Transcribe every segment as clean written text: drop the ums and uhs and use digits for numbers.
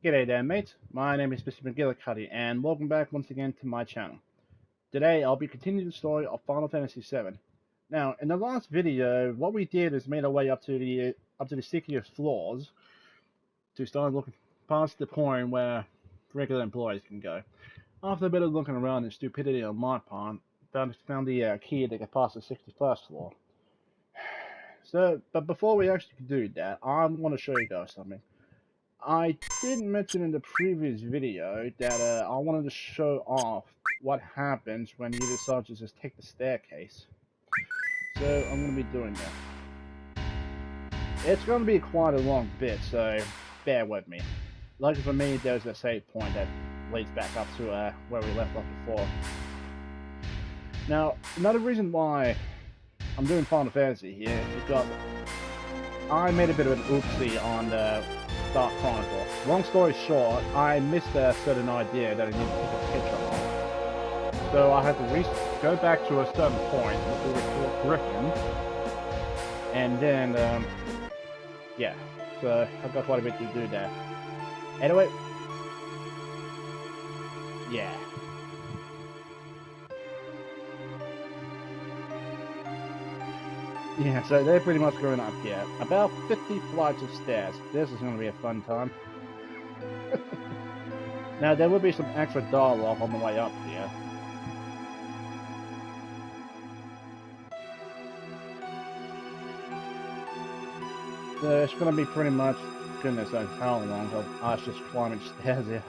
G'day there mates, my name is Mr. Magilla-cutti and welcome back once again to my channel. Today I'll be continuing the story of Final Fantasy VII. Now, in the last video, what we did is made our way up to the stickiest floors to start looking past the point where regular employees can go. After a bit of looking around and stupidity on my part, found the key to get past the 61st floor. But before we actually do that, I want to show you guys something. I did mention in the previous video that I wanted to show off what happens when you decide to just take the staircase. So I'm going to be doing that. It's going to be quite a long bit, so bear with me. Luckily for me, there's a save point that leads back up to where we left off before. Now, another reason why I'm doing Final Fantasy here is because I made a bit of an oopsie on the Dark Chronicle. Long story short, I missed a certain idea that I needed to take a picture of. So I had to go back to a certain point with Griffin, and then, yeah, so I've got quite a bit to do there. Anyway, yeah. Yeah, so they're pretty much going up here. About 50 flights of stairs. This is going to be a fun time. Now, there will be some extra dialogue on the way up here. So it's going to be pretty much, goodness knows how long, of us just climbing stairs here.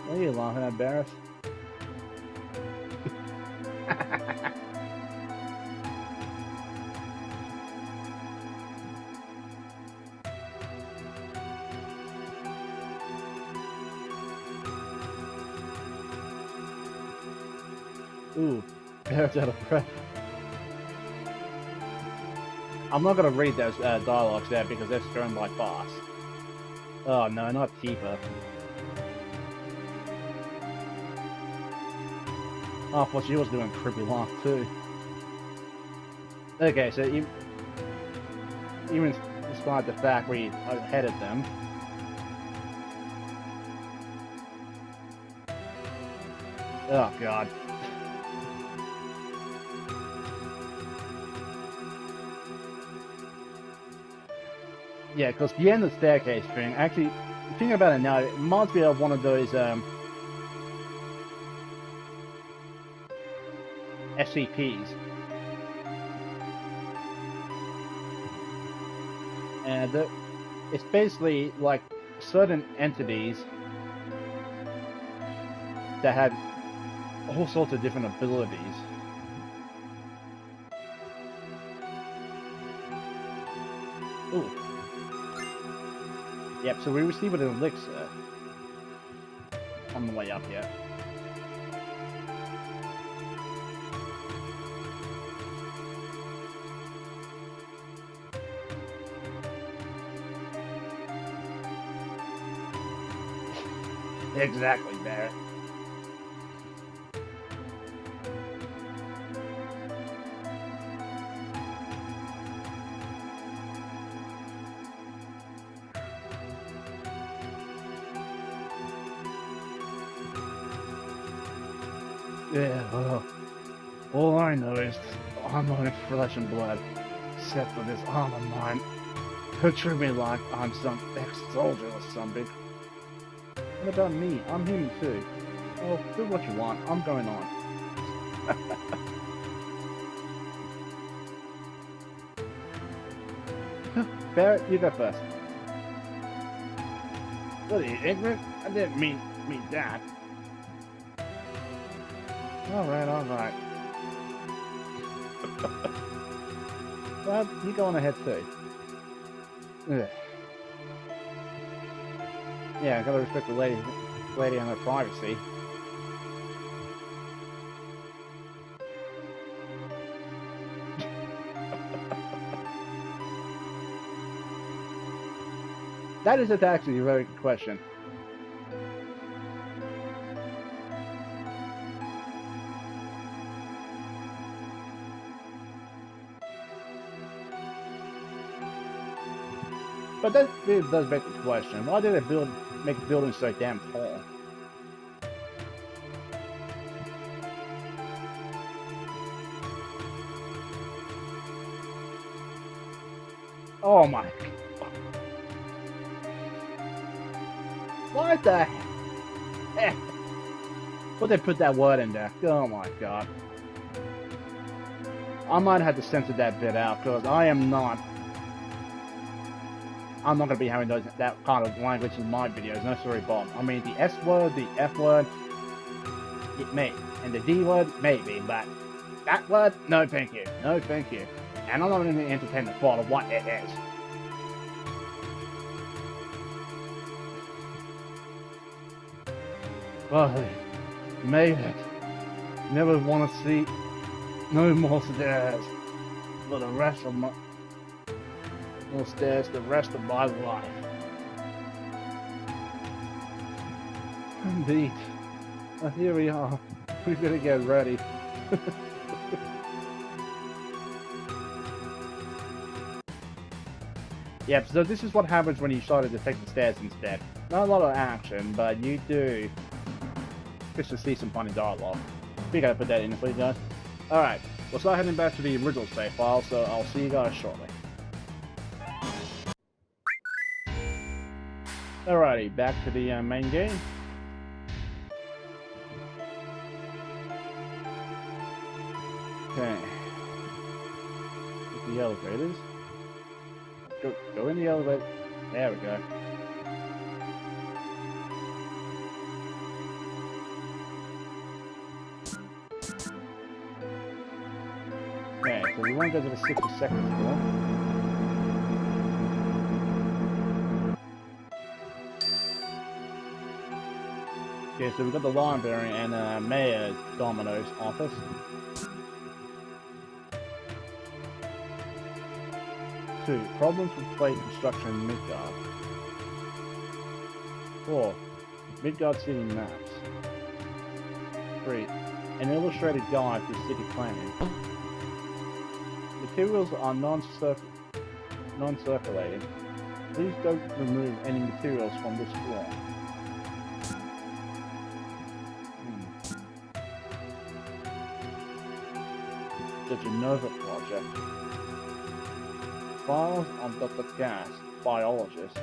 What are you laughing at, Barris? Ooh, Barris out of breath. I'm not going to read those dialogues there because they're thrown by fast. Oh no, not Tifa. Oh, I thought she was doing creepy laugh too. Okay, so even despite the fact we headed them, oh god. Yeah, because the end of the staircase thing, actually, thinking about it now, it reminds me of one of those SCPs. And it's basically like certain entities that have all sorts of different abilities. Ooh. Yep, so we received an elixir on the way up here. Exactly, Barrett. Yeah, well, all I know is I'm only flesh and blood, except for this arm of mine, who treat me like I'm some ex-soldier or something. What about me? I'm human too. Oh, do what you want. I'm going on. Barrett, you go first. What are you, ignorant? I didn't mean that. Alright, alright. Well, you go on ahead too. Ugh. Yeah, I gotta respect the lady and her privacy. That is actually a very good question. But that really does beg the question: why did they make buildings so damn tall? Oh my! What the heck? Would they put that word in there? Oh my god! I might have to censor that bit out because I'm not gonna be having that kind of language in my videos. No sorry, Bob. I mean the S word, the F word, it may, and the D word maybe, but that word, no thank you, no thank you. And I'm not even entertain the thought of what it is. Oh, made it. Never want to see no more stairs for the rest of my the rest of my life. Indeed. Well, here we are. We better get ready. Yep, so this is what happens when you try to detect the stairs instead. Not a lot of action, but you do just to see some funny dialogue. We gotta put that in for you guys. Alright, we'll start heading back to the original save file, so I'll see you guys shortly. Alrighty, back to the main game. Okay. Get the elevators. Go in the elevator. There we go. Okay, so we want to go to the 62nd floor. Okay, so we've got the library and Mayor Domino's office. Two, problems with plate construction in Midgar. 4, Midgar city maps. 3, an illustrated guide to city planning. Materials are non-circulating. Please don't remove any materials from this floor. The Genova project. Files on Dr. Gas, biologist.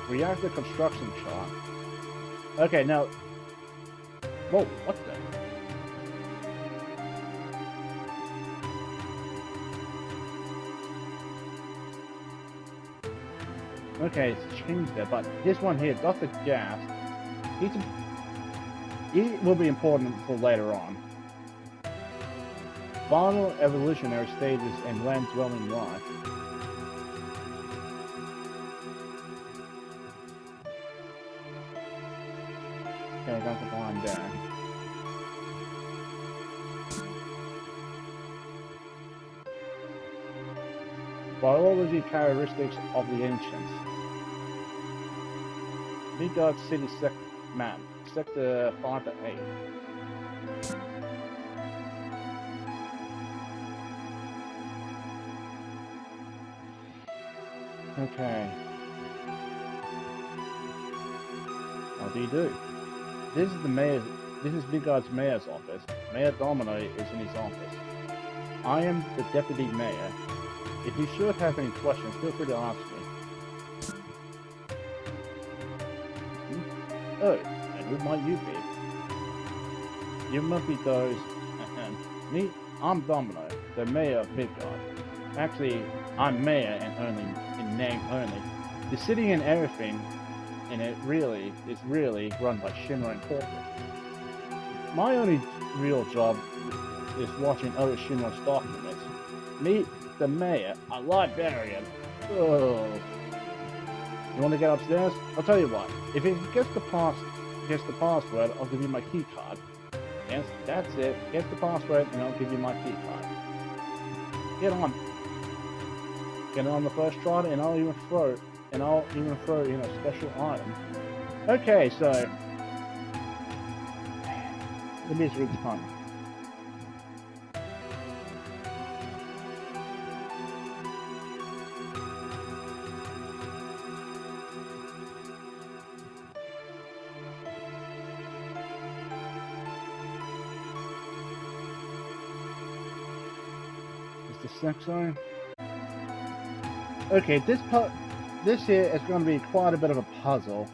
Reactor construction chart. Okay, now. Whoa, what the? Okay, it's changed there, but this one here, Dr. Gas, he will be important for later on. Final evolutionary stages and land-dwelling life. Okay, I got the line there. Biology characteristics of the ancients. Midgar City map, sector 5 to 8. Okay. How do you do? This is the mayor's. This is Midgar's mayor's office. Mayor Domino is in his office. I am the deputy mayor. If you should have any questions, feel free to ask me. Oh, and who might you be? You must be those. Me, I'm Domino, the mayor of Midgar. Actually, I'm mayor and only in name only. The city and everything in it is really run by Shinra and corporate. My only real job is watching other Shinra's documents. Me, the mayor, a librarian. Oh. You want to get upstairs? I'll tell you what. If it gets the password, I'll give you my key card. Yes, that's it. Get the password and I'll give you my key card. Get on. get it on the first try, and I'll even throw in a special item. Okay, so let me just read the time. Is the sex zone? Okay, this here is going to be quite a bit of a puzzle.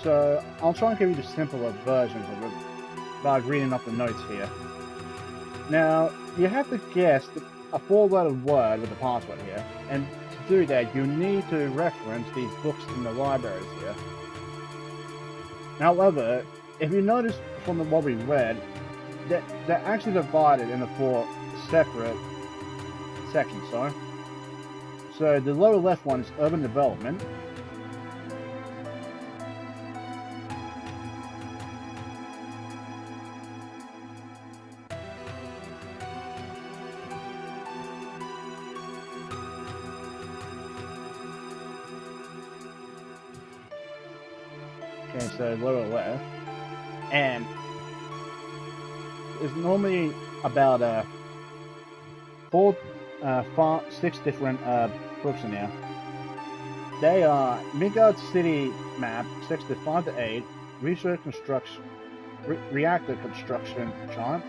So I'll try and give you the simpler versions of it by reading up the notes here. Now, you have to guess a 4-letter word with the password here, and to do that, you need to reference these books in the libraries here. However, if you notice from what we read, they're actually divided into 4 separate sections, sorry. So the lower left one is urban development. Okay, so lower left, and it's normally about 6 different books in there. They are Midgar City Map 6 to 5 to 8, Research Construction, Reactor Construction Chart,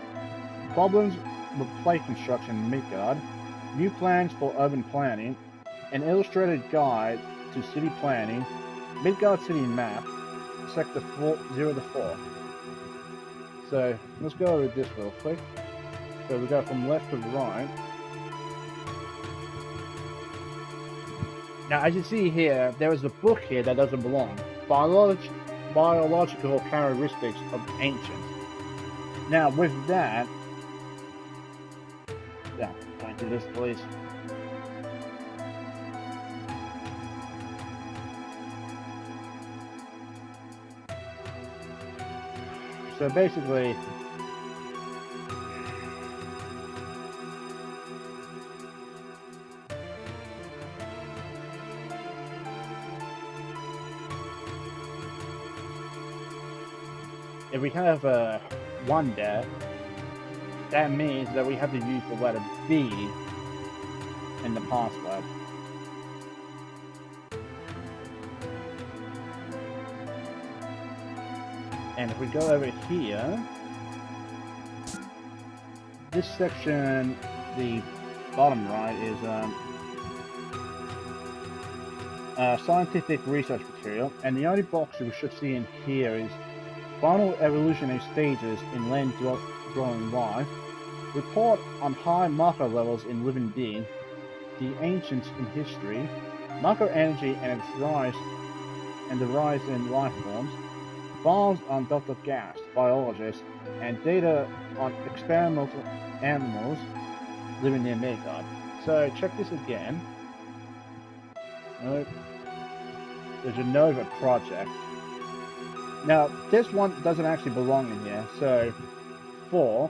Problems with Plate Construction in Midgard, New Plans for Urban Planning, an Illustrated Guide to City Planning, Midgard City Map, Sector 0 to 4. So let's go over this real quick. So we go from left to right. Now, as you see here, there is a book here that doesn't belong. Biological characteristics of ancients. Now, with that, yeah, going to this, please. So basically, if we have 1 there, that means that we have to use the letter B in the password. And if we go over here, this section, the bottom right, is scientific research material, and the only box we should see in here is final evolutionary stages in land-dwelling life, report on high marker levels in living being, the ancients in history, marker energy and its rise, and the rise in life forms, files on Dr. Gas, biologists, and data on experimental animals living near Midgard. So check this again. Nope. There's a Nova project. Now, this one doesn't actually belong in here, so 4.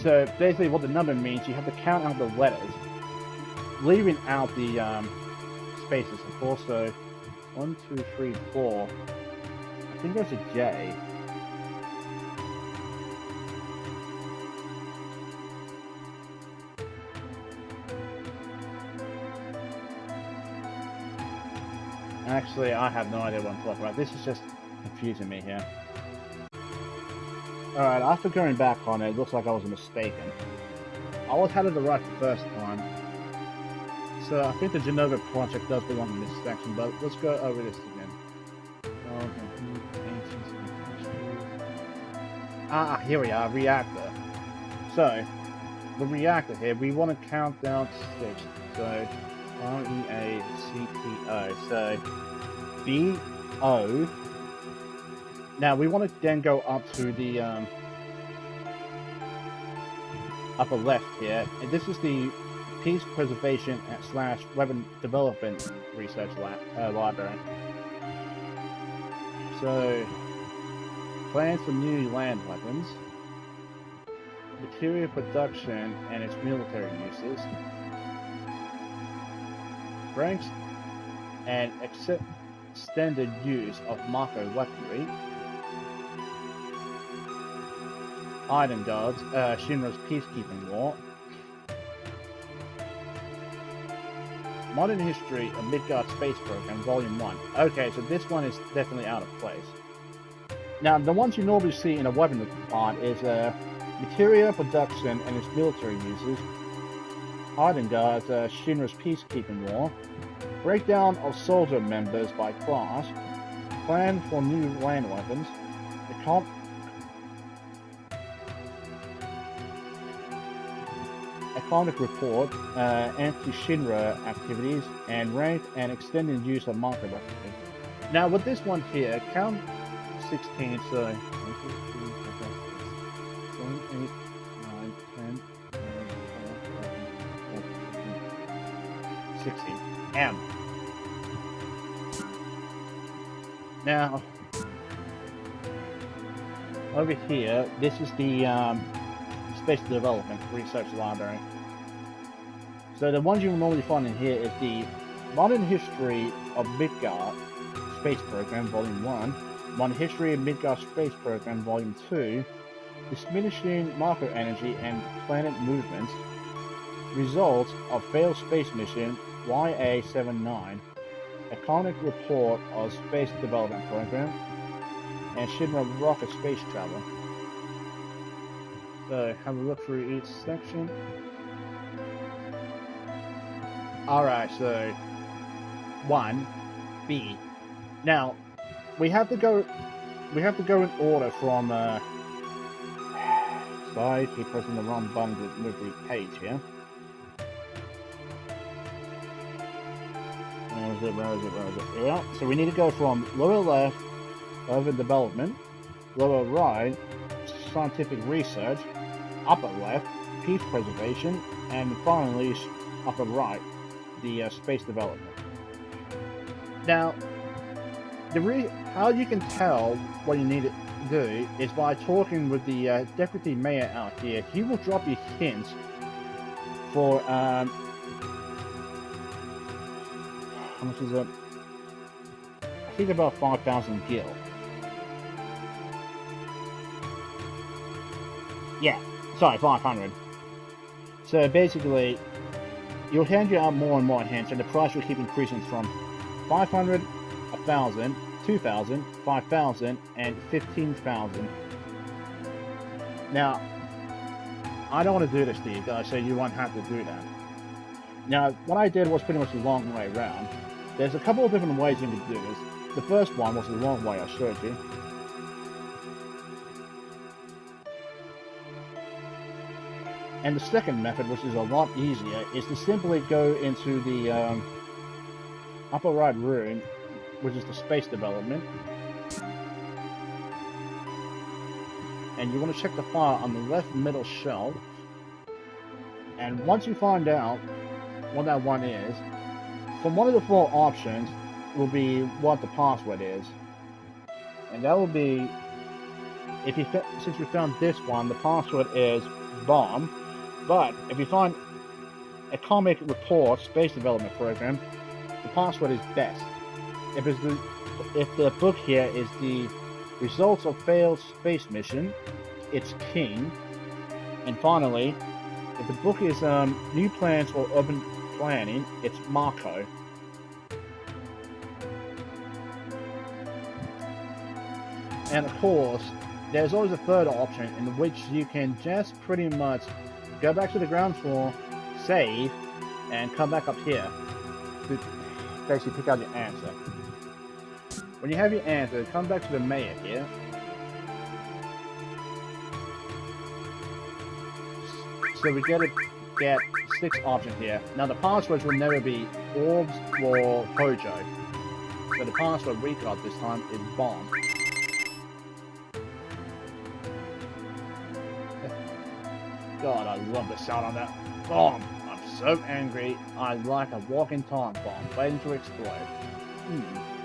So basically what the number means, you have to count out the letters, leaving out the spaces, of course. So 1, 2, 3, 4. I think there's a J. Actually, I have no idea what I'm talking about. This is just confusing me here. Alright, after going back on it, it looks like I was mistaken. I was had it right the first time. So I think the Genova project does belong in this section, but let's go over this again. Here we are, reactor. So, the reactor here, we want to count down to 6. So, R-E-A-C-T-O. So, B-O. Now, we want to then go up to the upper left here. And this is the Peace Preservation / Weapon Development Research Library. So, plans for new land weapons, material production and its military uses, ranks and extended use of Mako weaponry. Item guards, Shinra's peacekeeping war. Modern history of Midgar Space Program, Volume 1. Okay, so this one is definitely out of place. Now, the ones you normally see in a weapon part is material production and its military uses. Item guards, Shinra's peacekeeping war. Breakdown of soldier members by class. Plan for new land weapons. Economic report, anti-Shinra activities, and rank and extended use of Mako weaponry. Now, with this one here, count 16, so 1, 2, 3, 4, 5, 6, 7, 8, 9, 10, 11, 12, 13, 16. M. Now, over here, this is the Space Development Research Library. So the ones you will normally find in here is the Modern History of Midgar Space Program, Volume 1, Modern History of Midgar Space Program, Volume 2, Diminishing Mako Energy and Planet Movements, Results of Failed Space Mission YA-79, Economic Report of Space Development Program, and Shinra Rocket Space Travel. So, have a look through each section. Alright, so 1B. Now, we have to go in order from sorry, keep pressing the wrong button to move the page here. Where is it? Yeah, so we need to go from lower left, over development, lower right, scientific research, upper left, peace preservation, and finally upper right, the space development. Now, how you can tell what you need to do is by talking with the deputy mayor out here. He will drop you hints for how much is it? I think about 5,000 gil. Yeah, sorry, 500. So basically, you'll hand you out more and more hints, and the price will keep increasing from 500, 1,000, 2,000, 5,000, and 15,000. Now, I don't want to do this to you guys, so you won't have to do that. Now, what I did was pretty much the long way around. There's a couple of different ways you can do this. The first one was the long way I showed you. And the second method, which is a lot easier, is to simply go into the upper right room, which is the space development. And you want to check the file on the left middle shelf. And once you find out what that one is, from one of the four options will be what the password is. And that will be, since you found this one, the password is bomb. But if you find a comic report space development program, the password is best. If the book here is the results of failed space mission, it's king. And finally, if the book is new plans for urban planning, it's Mako. And of course, there's always a third option in which you can just pretty much go back to the ground floor, save, and come back up here to basically pick out your answer. When you have your answer, come back to the mayor here. So we get 6 options here. Now the passwords will never be orbs or Hojo. So the password we got this time is bomb. God, I love the sound on that bomb. I'm so angry. I like a walking time bomb waiting to explode.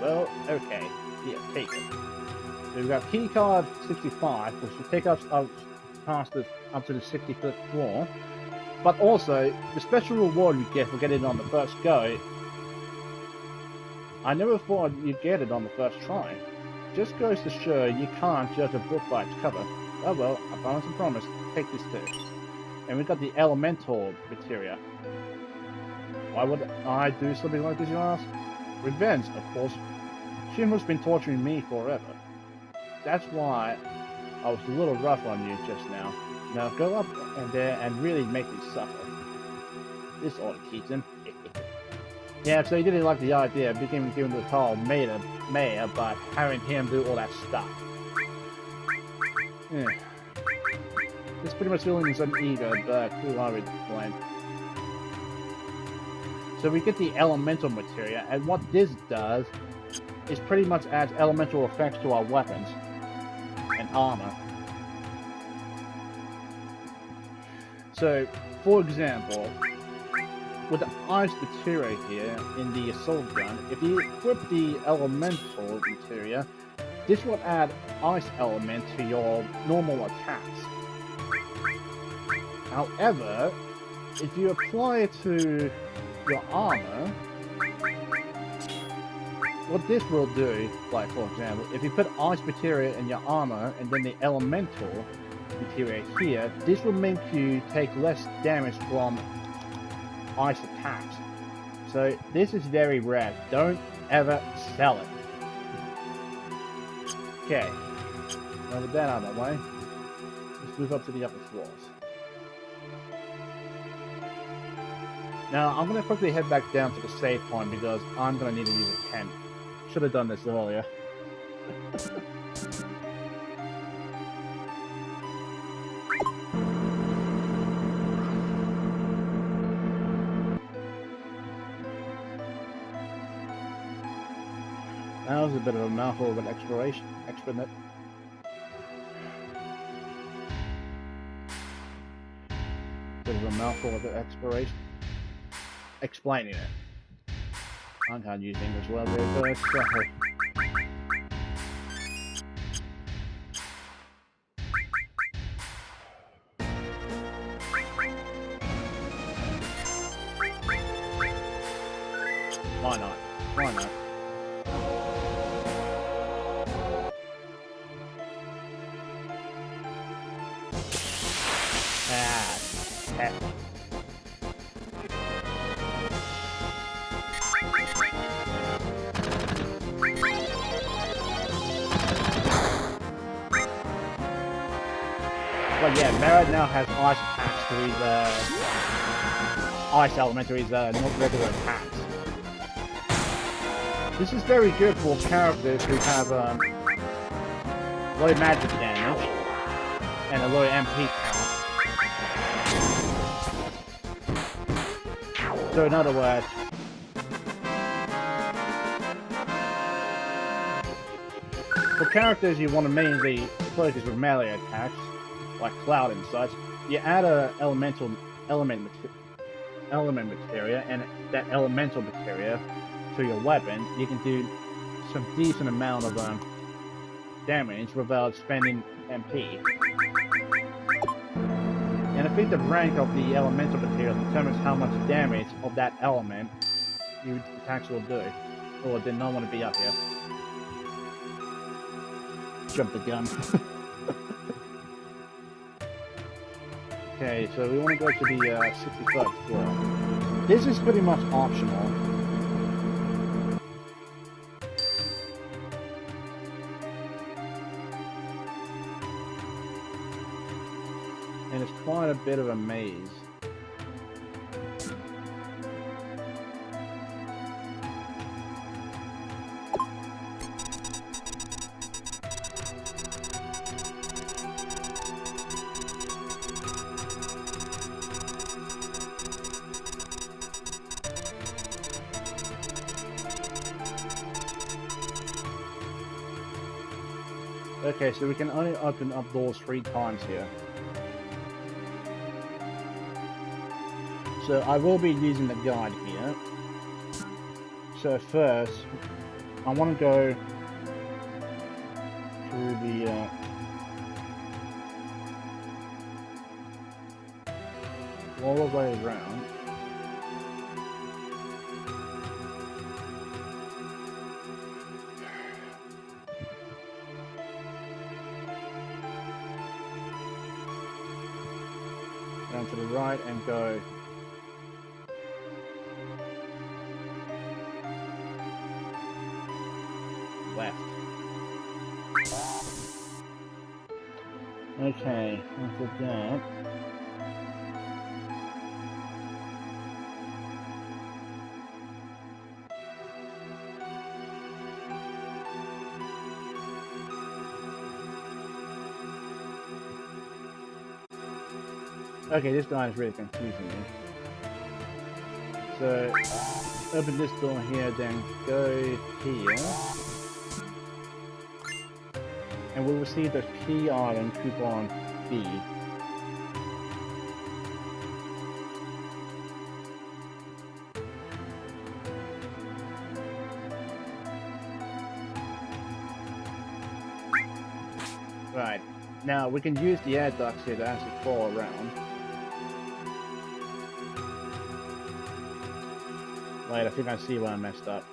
Well, okay. Here, take it. So we've got keycard 65, which will take us up past up to the 65th floor. But also, the special reward we get for getting it on the first go I never thought you'd get it on the first try. Just goes to show you can't judge a book by its cover. Oh well, I promise and promise. Take this too. And we got the elemental materia. Why would I do something like this, you ask? Revenge, of course. Shinra's been torturing me forever. That's why I was a little rough on you just now. Now go up and there and really make me suffer. This ought to keep him. Yeah, so he didn't like the idea of giving the tall mayor, but having him do all that stuff. Yeah. This pretty much feeling his own ego, but who are we to blame? So we get the elemental materia, and what this does is pretty much adds elemental effects to our weapons and armor. So, for example, with the ice materia here in the assault gun, if you equip the elemental materia, this will add ice element to your normal attacks. However, if you apply it to your armor, what this will do, like for example, if you put ice materia in your armor and then the elemental materia here, this will make you take less damage from ice attacks. So this is very rare. Don't ever sell it. Okay. Now with that out of the way, let's move up to the upper floors. Now I'm gonna quickly head back down to the save point because I'm gonna need to use a pen. Should have done this earlier. That was a bit of a mouthful of an experiment. Bit of a mouthful of an explaining it. I can't use English well there, but sorry. Why not? Why not? But yeah, Merit now has ice attacks to his ice element to his not regular attacks. This is very good for characters who have low magic damage and a low MP count. So in other words, for characters you want to mainly focus with melee attacks, like Cloud and such, you add a element materia, and that elemental materia to your weapon, you can do some decent amount of damage without spending MP. And I think the rank of the elemental material determines how much damage of that element your attacks will do. Oh, I did not want to be up here. Jump the gun. Okay, so we want to go to the 63rd floor. This is pretty much optional. And it's quite a bit of a maze. Okay, so we can only open up doors 3 times here. So I will be using the guide here. So first, I want to go through the all the way around. turn to the right and go left. Okay, after that. Okay, this guy is really confusing me. So, open this door here, then go here. And we'll receive the key item coupon B. Right. Now, we can use the air ducts here to actually crawl around. Wait, I think I see where I messed up.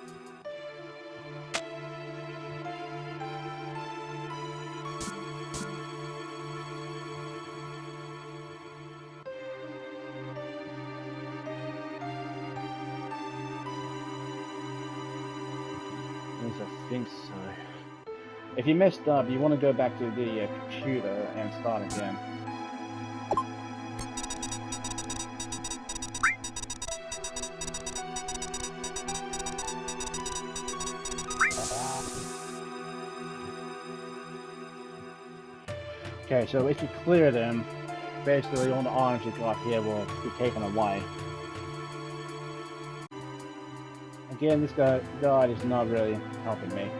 I think so. If you messed up, you want to go back to the computer and start again. Okay, so if you clear them, basically all the items you got here will be taken away. Again, this guide is not really helping me.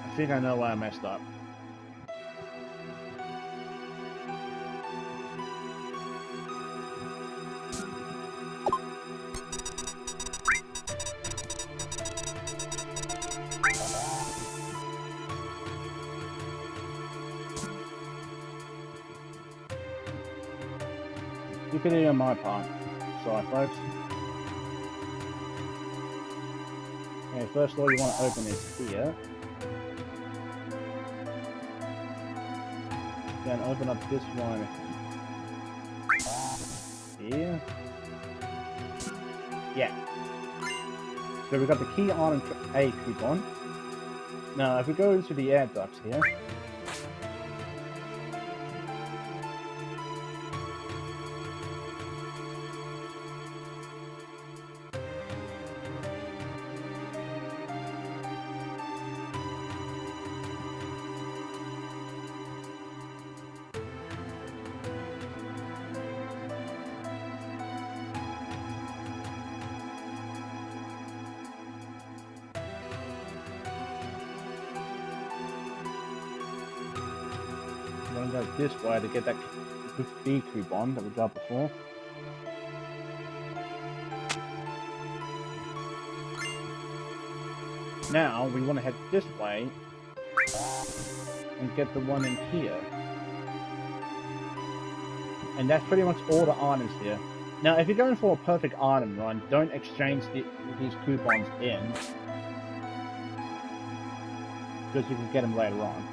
I think I know why I messed up. Stupidity on my part. Sorry, folks. Okay, first of all, you want to open this here. Then open up this one here. Yeah. So we've got the key on A coupon. Now, if we go into the air ducts here. Go this way to get that B coupon that we got before. Now we want to head this way and get the one in here. And that's pretty much all the items here. Now if you're going for a perfect item run, don't exchange these coupons in, because you can get them later on.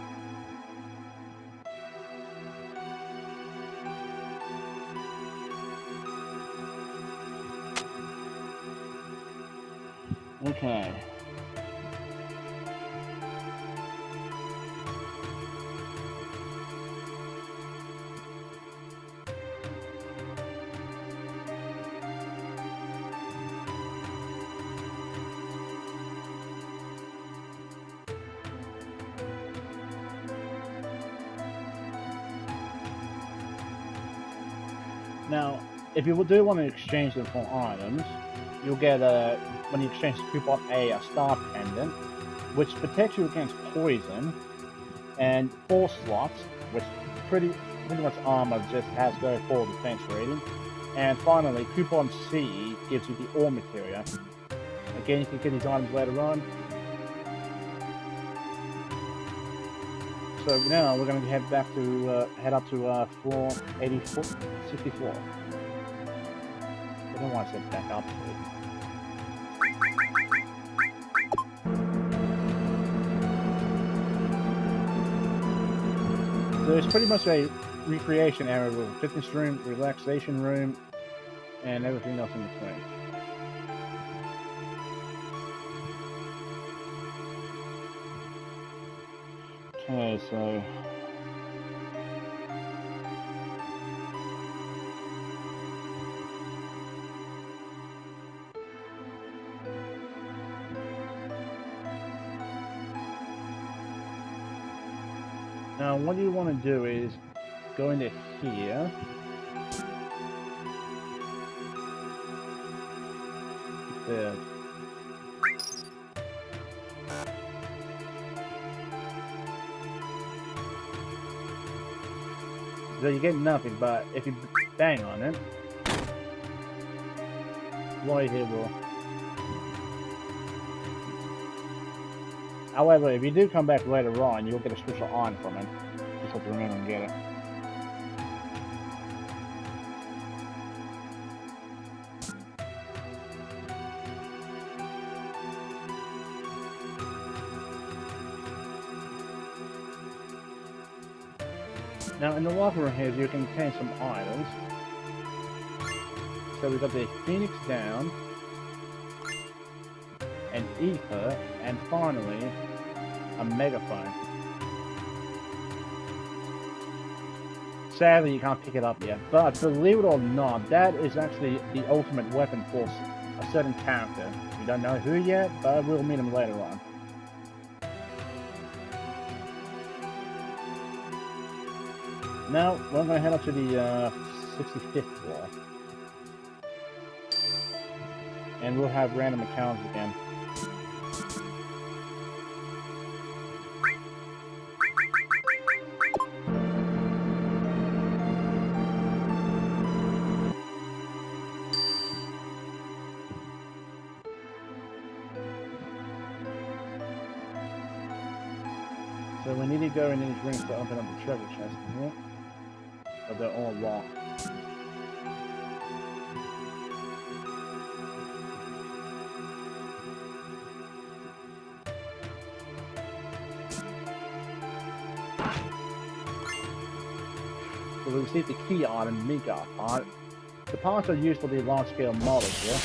Okay. Now, if you do want to exchange them for items, you'll get a when you exchange coupon a star pendant, which protects you against poison, and 4 slots, which pretty much armor, just has very full defense rating. And finally, coupon C gives you the ore material. Again, you can get these items later on. So now we're going to head back to head up to floor 64. I don't want to set back up to it. So it's pretty much a recreation area with a fitness room, relaxation room, and everything else in between. Okay, so now what you want to do is go into here. There. So you get nothing, but if you bang on it, right here will. However, if you do come back later on, you'll get a special item from it. Just have to remember and get it. Now, in the locker room here, you can contain some items. So we've got the Phoenix Down, an Ether, and finally, a Megaphone. Sadly, you can't pick it up yet, but believe it or not, that is actually the ultimate weapon for a certain character. We don't know who yet, but we'll meet him later on. Now, we're going to head up to the 65th floor. And we'll have random encounters again. So we need to go in these rings to open up the treasure chest, isn't it? But they're all locked. So we received the key item, Midgar part. The parts are used for the large-scale models here,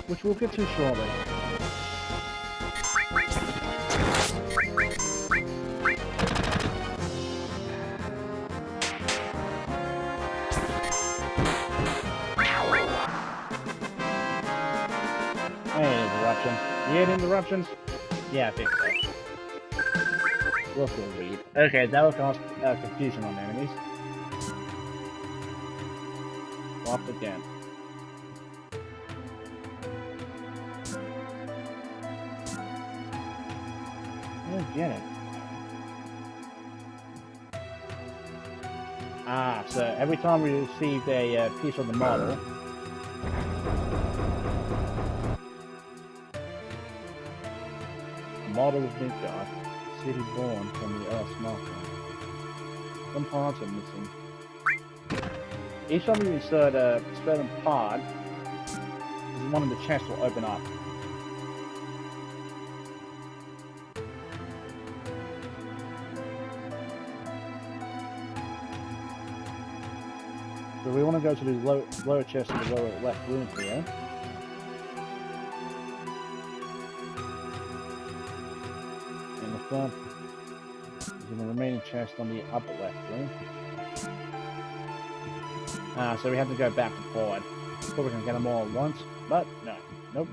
which we'll get to shortly. Interruptions. You had interruptions? Yeah, I think so. We'll still read. Okay, that will cause confusion on enemies. Locked again. I don't get it. Ah, so every time we receive a piece of the model, model of Midgar, city born from the Earth's marker. Some parts are missing. Each time you insert a certain part, one of the chests will open up. So we want to go to the lower chest in the lower left room here. Front is in the remaining chest on the upper left room. So we have to go back and forward. Thought we can get them all at once, but no. Nope.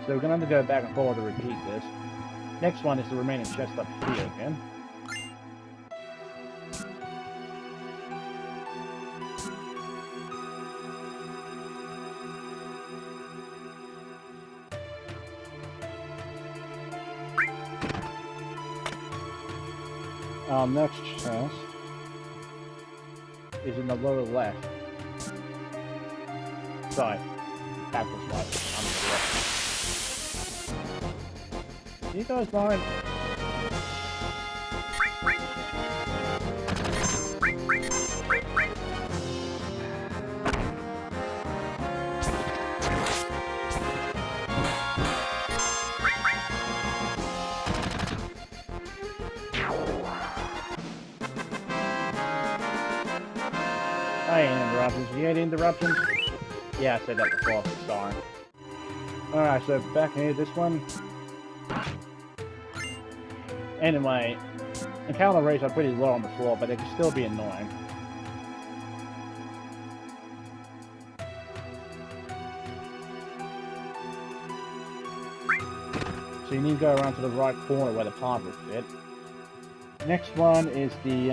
So we're gonna have to go back and forward to repeat this. Next one is the remaining chest up here again. Our next chest is in the lower left. Sorry, backwards right. Do you guys mind? I ain't interruptions. You ain't interruptions? Yeah, I said that before. Sorry. Alright, so back here, this one. Anyway, encounter rates are pretty low on the floor, but they can still be annoying. So you need to go around to the right corner where the pod will fit. Next one is the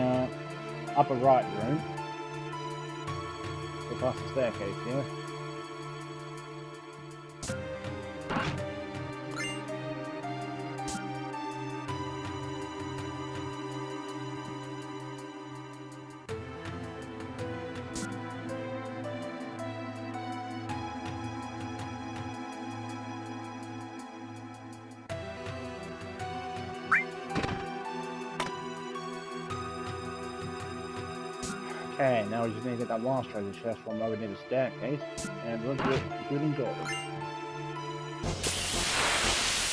upper right room. Go past the staircase here. Okay, now we just need to get that last treasure chest from over near the staircase, and we're good and go.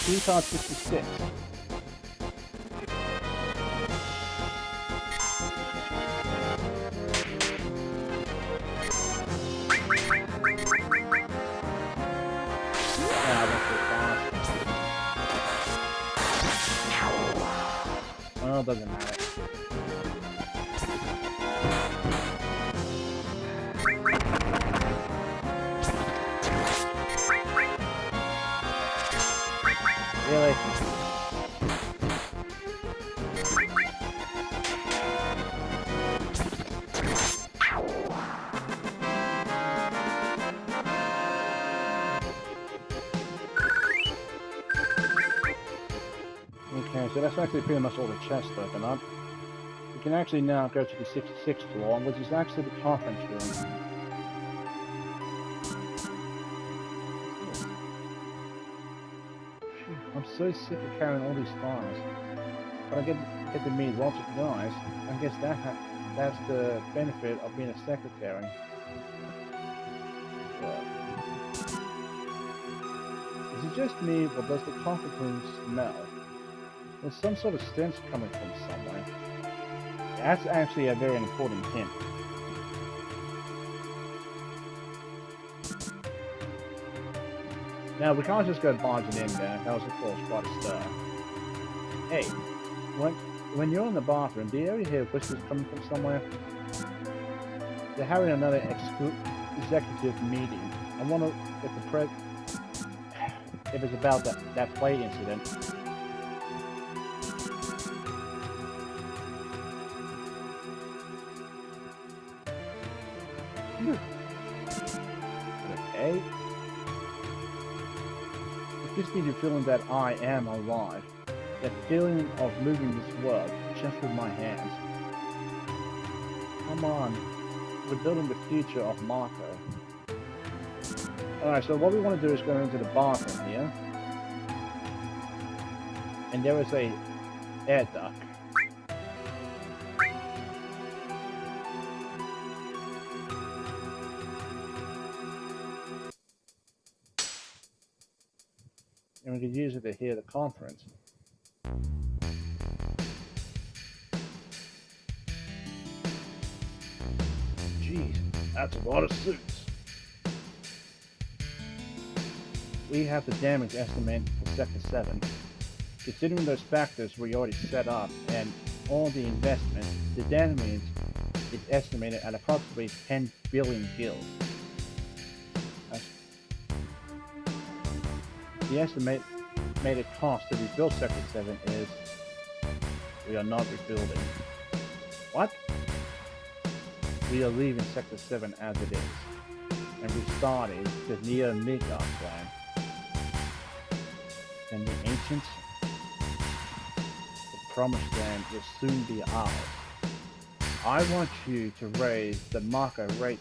2 times 66. Well, it doesn't matter. Really? Okay, so that's actually pretty much all the chests open up. We can actually now go to the 66th floor, which is actually the conference room. I'm so sick of carrying all these files, but I get to meet lots of guys. I guess that's the benefit of being a secretary. Is it just me, or does the conference room smell? There's some sort of stench coming from somewhere. That's actually a very important hint. Now, we can't just go barging in there. That was, of course, quite a stir. Hey, when you're in the bathroom, do you ever hear whispers coming from somewhere? They're having another executive meeting. I wonder if it's about that play incident. Okay. It gives me the feeling that I am alive. That feeling of moving this world just with my hands. Come on. We're building the future of Marco. Alright, so what we want to do is go into the bathroom here. And there is a air duct. And we could use it to hear the conference. Jeez, that's a lot of suits. We have the damage estimate for Sector 7. Considering those factors we already set up and all the investment, the damage is estimated at approximately 10 billion gil. the estimated cost to rebuild Sector 7 is... We are not rebuilding. What? We are leaving Sector 7 as it is, and restarting the Midgar plan. And the ancients, the promised land will soon be ours. I want you to raise the market rate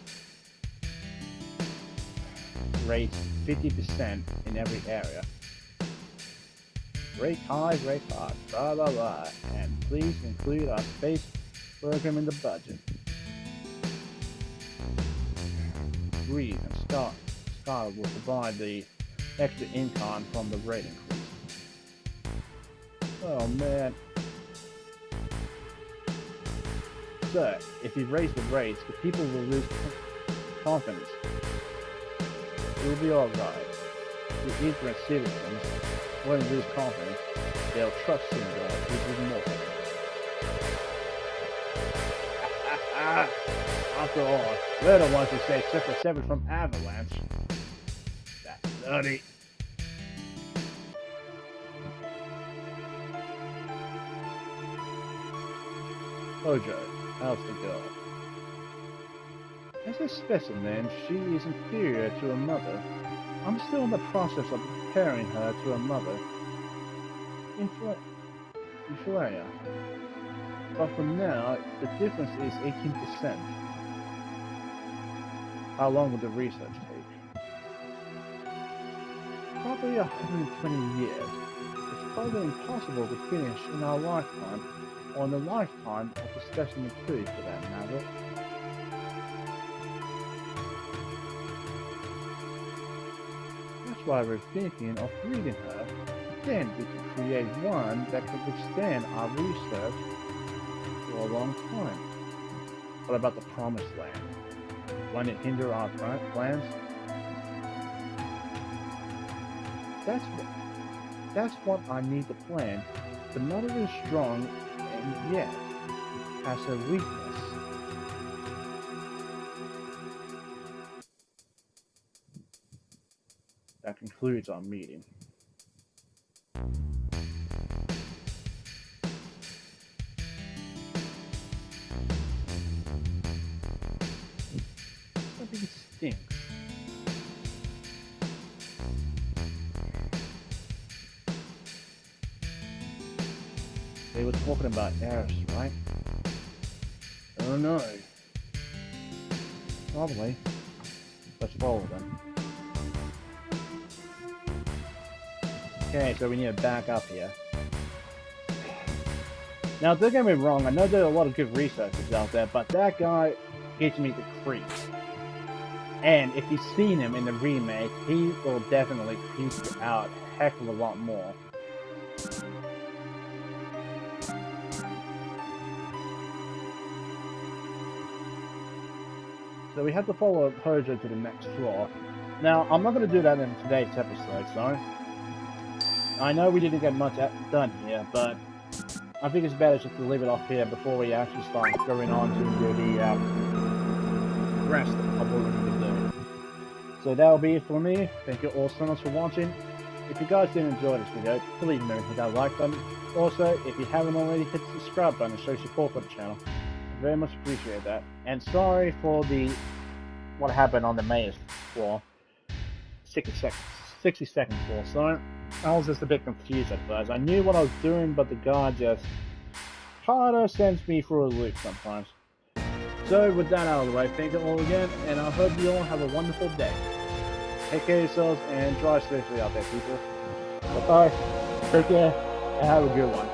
50% in every area. Rate high, blah blah blah, and please include our space program in the budget. Breeze and Sky will provide the extra income from the rate increase. Oh man. So, if you raise the rates, the people will lose confidence. It will be alright. The ignorant citizens won't lose confidence. They'll trust Shinra even more. After all, we're the ones who saved Sector 7 from avalanche. That's dirty. Ojo, how's the girl? As a specimen, she is inferior to her mother. I'm still in the process of preparing her to her mother. Inferior. But for now, the difference is 18%. How long will the research take? Probably 120 years. It's probably impossible to finish in our lifetime, or in the lifetime of the specimen too, for that matter. That's why we're thinking of breeding her. Then we can create one that could withstand our research for a long time. What about the promised land? Won't it hinder our plans? That's what I need to plan. The mother is strong and yet has a weakness. That concludes our meeting. Something stinks. They were talking about Eris, right? I don't know. Probably. Let's follow them. Okay, so we need to back up here. Now, don't get me wrong, I know there are a lot of good researchers out there, but that guy gives me the creeps. And if you've seen him in the remake, he will definitely creep you out a heck of a lot more. So we have to follow Hojo to the next floor. Now, I'm not going to do that in today's episode, so... I know we didn't get much done here, but I think it's better just to leave it off here before we actually start going on to do the rest of what we need to do. So that'll be it for me. Thank you all so much for watching. If you guys did enjoy this video, please remember to hit that like button. Also, if you haven't already, hit the subscribe button to show support for the channel. I very much appreciate that. And sorry for what happened on the mayor's floor. 60 seconds floor. So I was just a bit confused at first. I knew what I was doing, but the guy just kinda sends me through a loop sometimes. So with that out of the way, thank you all again, and I hope you all have a wonderful day. Take care of yourselves and drive safely out there, people. Bye-bye. Take care and have a good one.